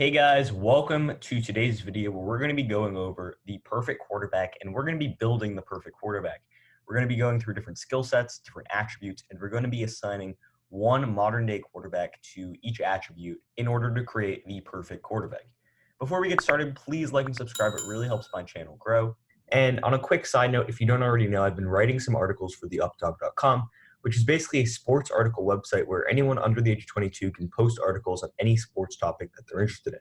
Hey guys, welcome to today's video where we're going to be going over the perfect quarterback and we're going to be building the perfect quarterback. We're going to be going through different skill sets, different attributes, and we're going to be assigning one modern day quarterback to each attribute in order to create the perfect quarterback. Before we get started, please like and subscribe. It really helps my channel grow. And on a quick side note, if you don't already know, I've been writing some articles for theupdog.com, which is basically a sports article website where anyone under the age of 22 can post articles on any sports topic that they're interested in.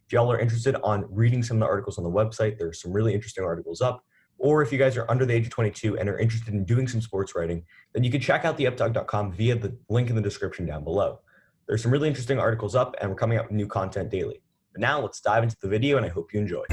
If y'all are interested on reading some of the articles on the website, there's some really interesting articles up. Or if you guys are under the age of 22 and are interested in doing some sports writing, then you can check out theupdog.com via the link in the description down below. There's some really interesting articles up and we're coming out with new content daily. But now let's dive into the video and I hope you enjoy.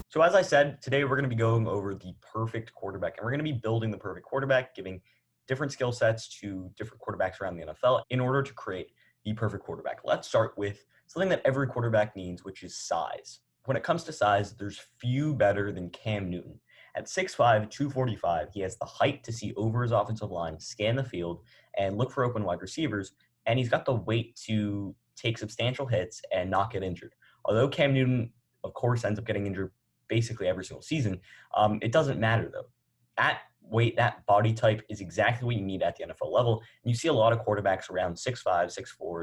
So as I said, today we're going to be going over the perfect quarterback, and we're going to be building the perfect quarterback, giving different skill sets to different quarterbacks around the NFL in order to create the perfect quarterback. Let's start with something that every quarterback needs, which is size. When it comes to size, there's few better than Cam Newton. At 6'5", 245, he has the height to see over his offensive line, scan the field, and look for open wide receivers, and he's got the weight to take substantial hits and not get injured. Although Cam Newton, of course, ends up getting injured basically every single season, it doesn't matter though. That weight, that body type is exactly what you need at the NFL level. And you see a lot of quarterbacks around 6'5", 6'4",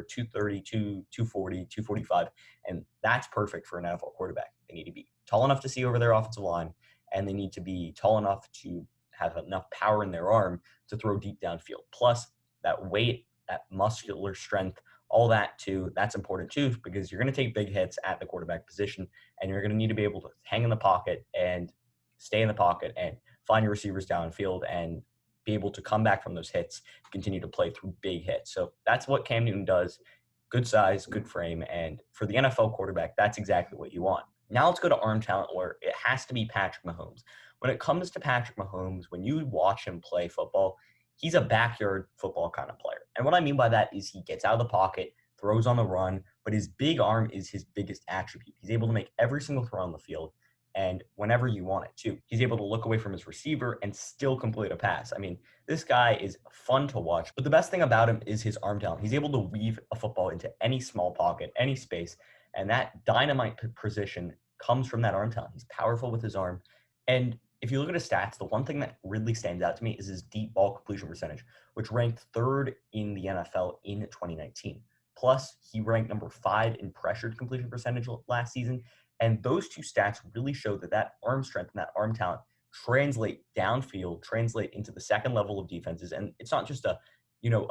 230, 240, 245, and that's perfect for an NFL quarterback. They need to be tall enough to see over their offensive line, and they need to be tall enough to have enough power in their arm to throw deep downfield. Plus, that weight, that muscular strength, all that too, that's important too, because you're going to take big hits at the quarterback position, and you're going to need to be able to hang in the pocket and stay in the pocket and find your receivers downfield and be able to come back from those hits, continue to play through big hits. So that's what Cam Newton does. Good size, good frame, and for the NFL quarterback, that's exactly what you want. Now let's go to arm talent, where it has to be Patrick Mahomes. When it comes to Patrick Mahomes, when you watch him play football, he's a backyard football kind of player. And what I mean by that is he gets out of the pocket, throws on the run, but his big arm is his biggest attribute. He's able to make every single throw on the field, and whenever you want it too. He's able to look away from his receiver and still complete a pass. I mean, this guy is fun to watch, but the best thing about him is his arm talent. He's able to weave a football into any small pocket, any space, and that dynamite position comes from that arm talent. He's powerful with his arm, and if you look at his stats, the one thing that really stands out to me is his deep ball completion percentage, which ranked third in the NFL in 2019. Plus, he ranked number 5 in pressured completion percentage last season. And those two stats really show that arm strength and that arm talent translate downfield, translate into the second level of defenses. And it's not just a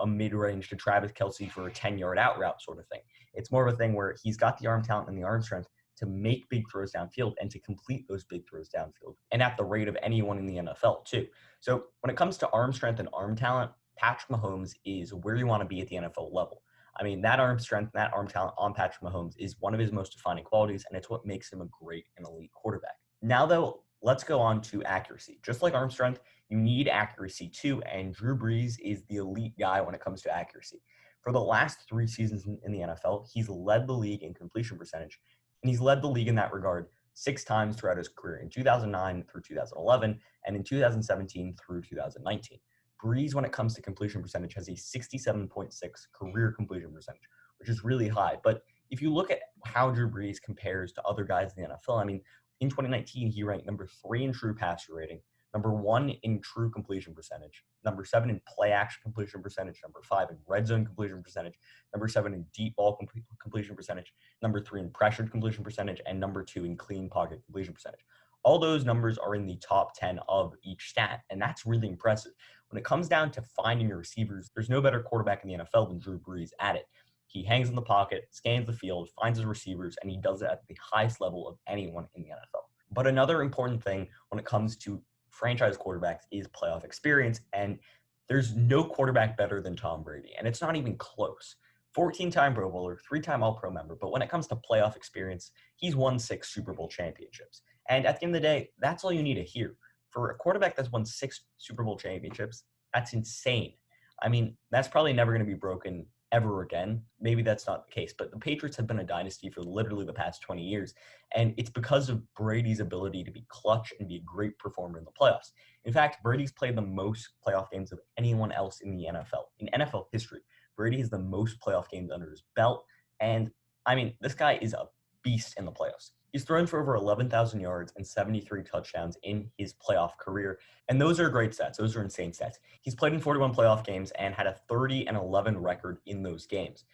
mid-range to Travis Kelce for a 10-yard out route sort of thing. It's more of a thing where he's got the arm talent and the arm strength to make big throws downfield and to complete those big throws downfield, and at the rate of anyone in the NFL too. So when it comes to arm strength and arm talent, Patrick Mahomes is where you want to be at the NFL level. I mean, that arm strength and that arm talent on Patrick Mahomes is one of his most defining qualities, and it's what makes him a great and elite quarterback. Now, though, let's go on to accuracy. Just like arm strength, you need accuracy too, and Drew Brees is the elite guy when it comes to accuracy. For the last 3 seasons in the NFL, he's led the league in completion percentage, and he's led the league in that regard 6 times throughout his career, in 2009 through 2011, and in 2017 through 2019. Brees, when it comes to completion percentage, has a 67.6 career completion percentage, which is really high. But if you look at how Drew Brees compares to other guys in the NFL, I mean, in 2019, he ranked number 3 in true passer rating, number 1 in true completion percentage, number 7 in play action completion percentage, number 5 in red zone completion percentage, number 7 in deep ball completion percentage, number 3 in pressured completion percentage, and number 2 in clean pocket completion percentage. All those numbers are in the top 10 of each stat, and that's really impressive. When it comes down to finding your receivers, there's no better quarterback in the NFL than Drew Brees at it. He hangs in the pocket, scans the field, finds his receivers, and he does it at the highest level of anyone in the NFL. But another important thing when it comes to franchise quarterbacks is playoff experience, and there's no quarterback better than Tom Brady, and it's not even close. 14-time Pro Bowler, 3-time All-Pro member, but when it comes to playoff experience, he's won 6 Super Bowl championships. And at the end of the day, that's all you need to hear. For a quarterback that's won 6 Super Bowl championships, that's insane. I mean, that's probably never going to be broken ever again. Maybe that's not the case, but the Patriots have been a dynasty for literally the past 20 years. And it's because of Brady's ability to be clutch and be a great performer in the playoffs. In fact, Brady's played the most playoff games of anyone else in the NFL. In NFL history, Brady has the most playoff games under his belt. And I mean, this guy is a beast in the playoffs. He's thrown for over 11,000 yards and 73 touchdowns in his playoff career. And those are great stats. Those are insane stats. He's played in 41 playoff games and had a 30-11 record in those games.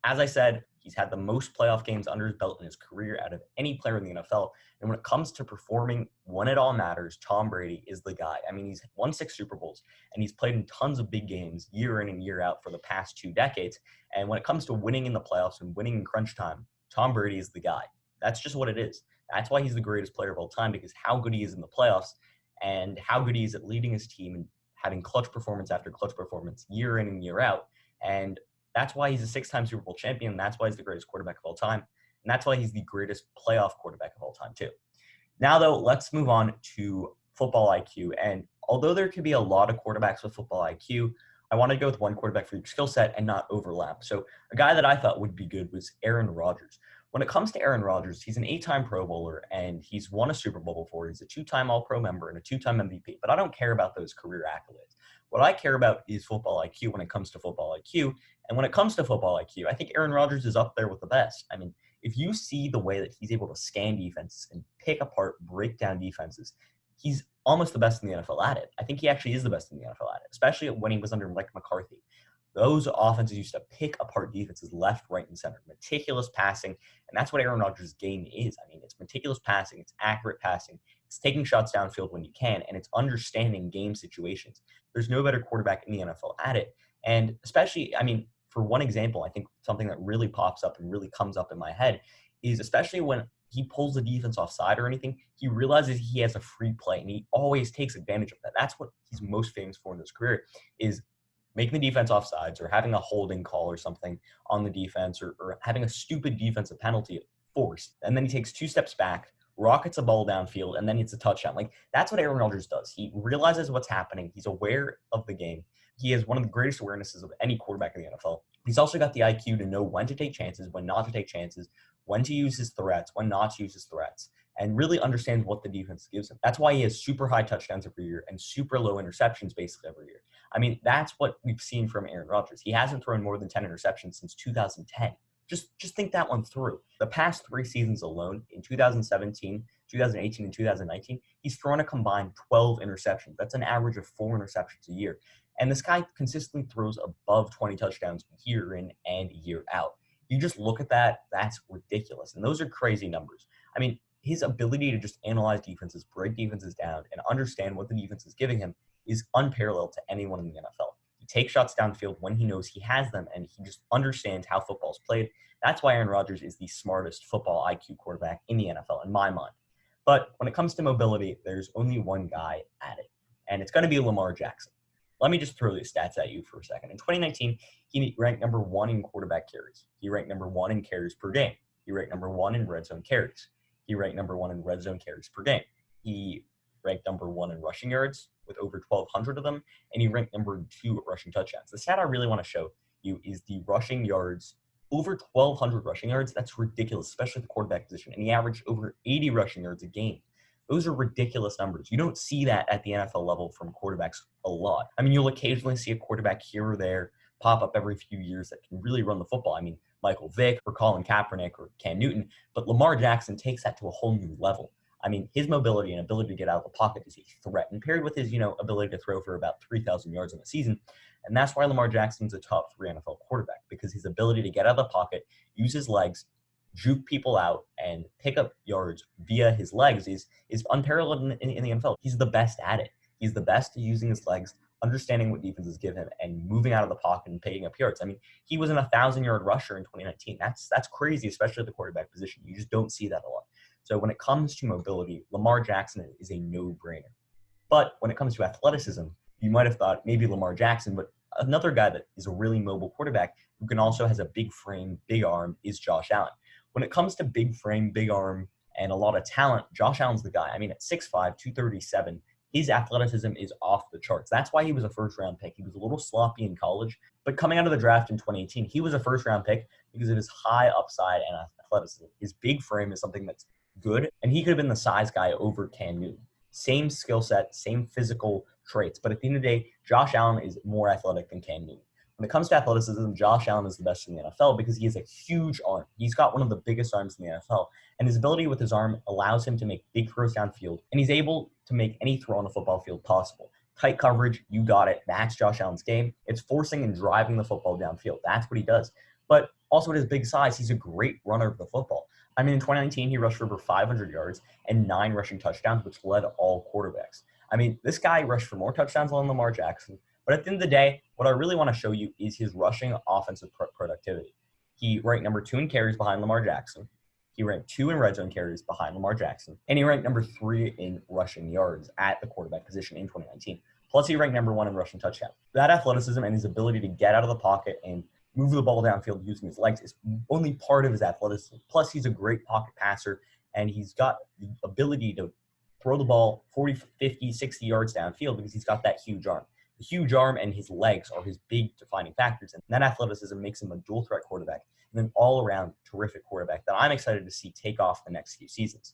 As I said, he's had the most playoff games under his belt in his career out of any player in the NFL. And when it comes to performing when it all matters, Tom Brady is the guy. I mean, he's won 6 Super Bowls, and he's played in tons of big games year in and year out for the past 2 decades. And when it comes to winning in the playoffs and winning in crunch time, Tom Brady is the guy. That's just what it is. That's why he's the greatest player of all time, because how good he is in the playoffs and how good he is at leading his team and having clutch performance after clutch performance year in and year out. And that's why he's a 6-time Super Bowl champion. And that's why he's the greatest quarterback of all time. And that's why he's the greatest playoff quarterback of all time, too. Now, though, let's move on to football IQ. And although there could be a lot of quarterbacks with football IQ, I wanted to go with one quarterback for each skill set and not overlap. So a guy that I thought would be good was Aaron Rodgers. When it comes to Aaron Rodgers, he's an 8-time Pro Bowler, and he's won a Super Bowl before. He's a 2-time All-Pro member and a 2-time MVP. But I don't care about those career accolades. What I care about is football IQ when it comes to football IQ. And when it comes to football IQ, I think Aaron Rodgers is up there with the best. I mean, if you see the way that he's able to scan defenses and pick apart, break down defenses, he's almost the best in the NFL at it. I think he actually is the best in the NFL at it, especially when he was under Mike McCarthy. Those offenses used to pick apart defenses left, right, and center. Meticulous passing, and that's what Aaron Rodgers' game is. I mean, it's meticulous passing, it's accurate passing, it's taking shots downfield when you can, and it's understanding game situations. There's no better quarterback in the NFL at it. And especially, I mean, for one example, I think something that really pops up and really comes up in my head is especially when he pulls the defense offside or anything, he realizes he has a free play, and he always takes advantage of that. That's what he's most famous for in his career, is making the defense offsides or having a holding call or something on the defense or having a stupid defensive penalty forced. And then he takes 2 steps back, rockets a ball downfield, and then it's a touchdown. Like, that's what Aaron Rodgers does. He realizes what's happening. He's aware of the game. He has one of the greatest awarenesses of any quarterback in the NFL. He's also got the IQ to know when to take chances, when not to take chances, when to use his threats, when not to use his threats, and really understands what the defense gives him. That's why he has super high touchdowns every year and super low interceptions basically every year. I mean, that's what we've seen from Aaron Rodgers. He hasn't thrown more than 10 interceptions since 2010. Just think that one through. The past 3 seasons alone, in 2017, 2018, and 2019, he's thrown a combined 12 interceptions. That's an average of 4 interceptions a year. And this guy consistently throws above 20 touchdowns year in and year out. You just look at that, that's ridiculous. And those are crazy numbers. I mean, his ability to just analyze defenses, break defenses down, and understand what the defense is giving him is unparalleled to anyone in the NFL. He takes shots downfield when he knows he has them, and he just understands how football is played. That's why Aaron Rodgers is the smartest football IQ quarterback in the NFL, in my mind. But when it comes to mobility, there's only one guy at it, and it's going to be Lamar Jackson. Let me just throw these stats at you for a second. In 2019, he ranked number 1 in quarterback carries. He ranked number 1 in carries per game. He ranked number 1 in red zone carries. He ranked number 1 in red zone carries per game. He ranked number 1 in rushing yards with over 1,200 of them, and he ranked number 2 at rushing touchdowns. The stat I really want to show you is the rushing yards. Over 1,200 rushing yards, that's ridiculous, especially at the quarterback position. And he averaged over 80 rushing yards a game. Those are ridiculous numbers. You don't see that at the NFL level from quarterbacks a lot. I mean, you'll occasionally see a quarterback here or there pop up every few years that can really run the football. I mean, Michael Vick or Colin Kaepernick or Cam Newton, but Lamar Jackson takes that to a whole new level. I mean, his mobility and ability to get out of the pocket is a threat, and paired with his, ability to throw for about 3,000 yards in a season. And that's why Lamar Jackson's a top 3 NFL quarterback, because his ability to get out of the pocket, use his legs, juke people out, and pick up yards via his legs is unparalleled in the NFL. He's the best at it. He's the best at using his legs, understanding what defenses give him, and moving out of the pocket and picking up yards. I mean, he was an 1,000-yard rusher in 2019. That's crazy, especially at the quarterback position. You just don't see that a lot. So when it comes to mobility, Lamar Jackson is a no-brainer. But when it comes to athleticism, you might have thought maybe Lamar Jackson, but another guy that is a really mobile quarterback who can also has a big frame, big arm is Josh Allen. When it comes to big frame, big arm, and a lot of talent, Josh Allen's the guy. I mean, at 6'5", 237, his athleticism is off the charts. That's why he was a first-round pick. He was a little sloppy in college, but coming out of the draft in 2018, he was a first-round pick because of his high upside and athleticism. His big frame is something that's good, and he could have been the size guy over Cam Newton. Same skill set, same physical traits, but at the end of the day, Josh Allen is more athletic than Cam Newton. When it comes to athleticism, Josh Allen is the best in the NFL because he has a huge arm. He's got one of the biggest arms in the NFL, and his ability with his arm allows him to make big throws downfield, and he's able to make any throw on the football field possible. Tight coverage, you got it. That's Josh Allen's game. It's forcing and driving the football downfield. That's what he does. But also at his big size, he's a great runner of the football. I mean, in 2019, he rushed for over 500 yards and 9 rushing touchdowns, which led all quarterbacks. I mean, this guy rushed for more touchdowns than Lamar Jackson. But at the end of the day, what I really want to show you is his rushing offensive productivity. He ranked number 2 in carries behind Lamar Jackson. He ranked 2 in red zone carries behind Lamar Jackson. And he ranked number 3 in rushing yards at the quarterback position in 2019. Plus, he ranked number 1 in rushing touchdowns. That athleticism and his ability to get out of the pocket and move the ball downfield using his legs is only part of his athleticism. Plus, he's a great pocket passer, and he's got the ability to throw the ball 40, 50, 60 yards downfield because he's got that huge arm. The huge arm and his legs are his big defining factors, and that athleticism makes him a dual threat quarterback and an all-around terrific quarterback that I'm excited to see take off the next few seasons.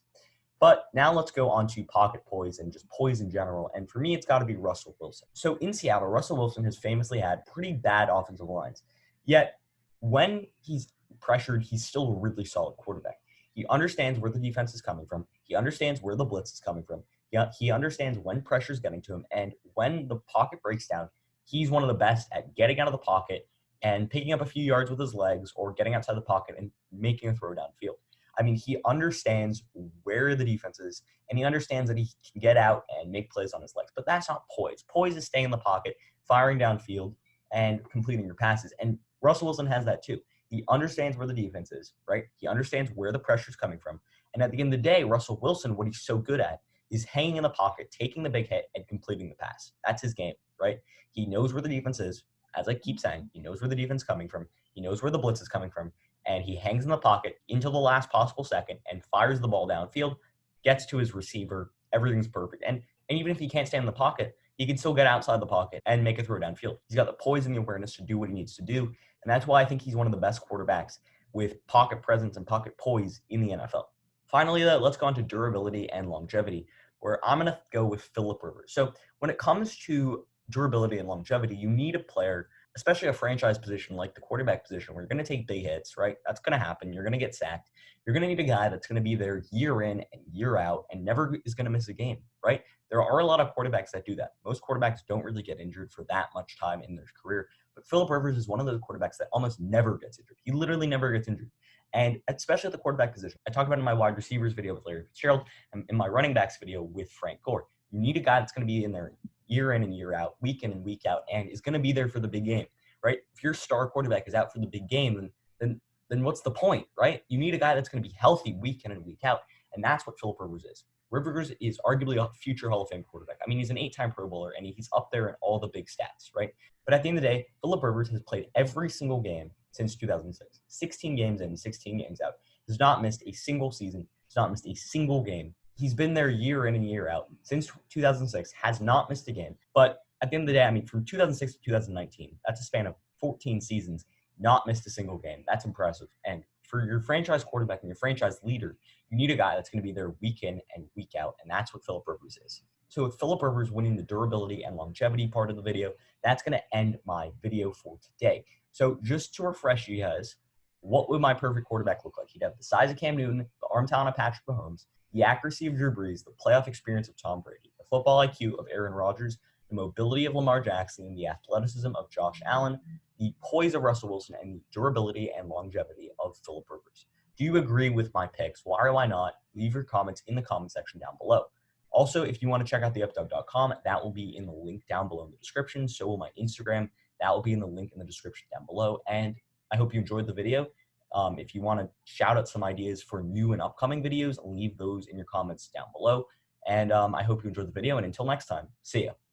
But now let's go on to pocket poise and just poise in general. And for me, it's got to be Russell Wilson. So in Seattle, Russell Wilson has famously had pretty bad offensive lines. Yet when he's pressured, he's still a really solid quarterback. He understands where the defense is coming from. He understands where the blitz is coming from. He understands when pressure is getting to him. And when the pocket breaks down, he's one of the best at getting out of the pocket and picking up a few yards with his legs or getting outside the pocket and making a throw downfield. I mean, he understands where the defense is, and he understands that he can get out and make plays on his legs. But that's not poise. Poise is staying in the pocket, firing downfield, and completing your passes. And Russell Wilson has that too. He understands where the defense is, right? He understands where the pressure is coming from. And at the end of the day, Russell Wilson, what he's so good at is hanging in the pocket, taking the big hit, and completing the pass. That's his game, right? He knows where the defense is. As I keep saying, he knows where the defense is coming from. He knows where the blitz is coming from. And he hangs in the pocket until the last possible second and fires the ball downfield, gets to his receiver. Everything's perfect. And even if he can't stay in the pocket, he can still get outside the pocket and make a throw downfield. He's got the poise and the awareness to do what he needs to do. And that's why I think he's one of the best quarterbacks with pocket presence and pocket poise in the NFL. Finally, let's go on to durability and longevity, where I'm going to go with Philip Rivers. So when it comes to durability and longevity, you need a player, especially a franchise position like the quarterback position, where you're going to take big hits, right? That's going to happen. You're going to get sacked. You're going to need a guy that's going to be there year in and year out and never is going to miss a game, right? There are a lot of quarterbacks that do that. Most quarterbacks don't really get injured for that much time in their career, but Philip Rivers is one of those quarterbacks that almost never gets injured. He literally never gets injured. And especially at the quarterback position, I talked about it in my wide receivers video with Larry Fitzgerald and in my running backs video with Frank Gore. You need a guy that's going to be in there year in and year out, week in and week out, and is going to be there for the big game, right? If your star quarterback is out for the big game, then what's the point, right? You need a guy that's going to be healthy week in and week out, and that's what Philip Rivers is. Rivers is arguably a future Hall of Fame quarterback. I mean, he's an 8-time Pro Bowler, and he's up there in all the big stats, right? But at the end of the day, Philip Rivers has played every single game since 2006. 16 games in, 16 games out. Has not missed a single season. Has not missed a single game. He's been there year in and year out since 2006, has not missed a game. But at the end of the day, I mean, from 2006 to 2019, that's a span of 14 seasons, not missed a single game. That's impressive. And for your franchise quarterback and your franchise leader, you need a guy that's going to be there week in and week out, and that's what Philip Rivers is. So with Philip Rivers winning the durability and longevity part of the video, that's going to end my video for today. So just to refresh you guys, what would my perfect quarterback look like? He'd have the size of Cam Newton, the arm talent of Patrick Mahomes, the accuracy of Drew Brees, the playoff experience of Tom Brady, the football IQ of Aaron Rodgers, the mobility of Lamar Jackson, the athleticism of Josh Allen, the poise of Russell Wilson, and the durability and longevity of Philip Rivers. Do you agree with my picks? Why or why not? Leave your comments in the comment section down below. Also, if you want to check out theupdog.com, that will be in the link down below in the description. So will my Instagram. That will be in the link in the description down below. And I hope you enjoyed the video. If you want to shout out some ideas for new and upcoming videos, leave those in your comments down below. And I hope you enjoyed the video. And until next time, see ya.